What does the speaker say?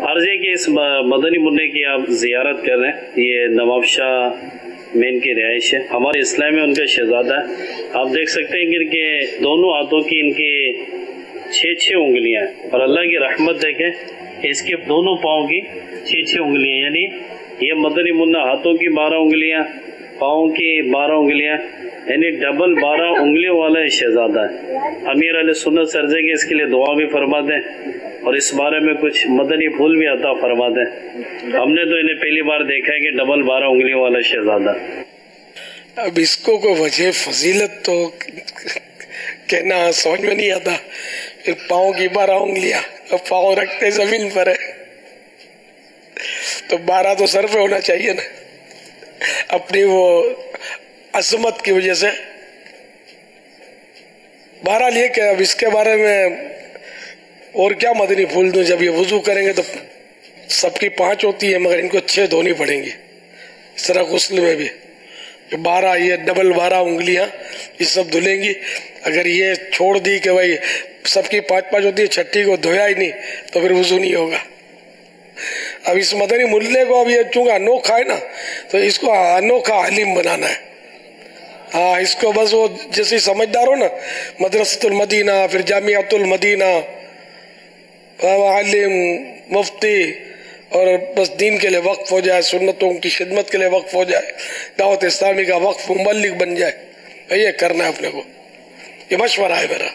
عرض ہے کہ اس مدنی منع کی آپ زیارت کر رہے ہیں، یہ نواب شاہ مین کی رہائش ہے، ہمارے اسلام میں ان کا شہزادہ ہے۔ آپ دیکھ سکتے ہیں کہ دونوں ہاتھوں کی ان کی 6 انگلیاں ہیں، اور اللہ کی رحمت دیکھیں اس کے دونوں پاؤں کی 6 انگلیاں، یعنی یہ مدنی منع ہاتھوں کی 12 انگلیاں، پاؤں کی 12 انگلیاں، یعنی ڈبل 12 انگلیوں والا شہزادہ ہے۔ امیر علیہ سنت سے عرض ہے کہ اس کے لیے دعا بھی فرما دیں اور اس بارے میں کچھ مدنی پھول بھی عطا فرما دیں۔ ہم نے تو انہیں پہلی بار دیکھا ہے کہ ڈبل 12 انگلیوں والا شہزادہ۔ اب اس کو کوئی وجہ فضیلت تو کہنا سمجھ میں نہیں آتا۔ پھر پاؤں کی 12 انگلیاں، اب پاؤں رکھتے زمین پر ہے تو 12 تو سر پہ ہونا چاہیے نا، اپنی وہ عظمت کی وجہ سے۔ بہرحال یہ کہ اب اس کے بارے میں اور کیا مدنی پھول دوں، جب یہ وضو کریں گے تو سب کی 5 ہوتی ہے مگر ان کو 6 دھونی پڑیں گی، اس طرح غسل میں بھی 12 یہ ڈبل 12 انگلیاں یہ سب دھلیں گی۔ اگر یہ چھوڑ دی کہ بھائی سب کی 5 ہوتی ہے، چھٹی کو دھویا ہی نہیں تو پھر وضو نہیں ہوگا۔ اب اس مدنی ملے کو اب یہ چونکہ انوکھا ہے نا تو اس کو انوکھا عالم بنانا ہے۔ ہاں، اس کو بس وہ جیسے سمجھدار ہو نا، مدرسۃ المدینہ، پھر جامعۃ المدینہ، عالم، مفتی، اور بس دین کے لیے وقف ہو جائے، سنتوں کی خدمت کے لیے وقف ہو جائے، دعوت اسلامی کا وقف مبلغ بن جائے، یہ کرنا ہے اپنے کو۔ یہ مشورہ ہے میرا۔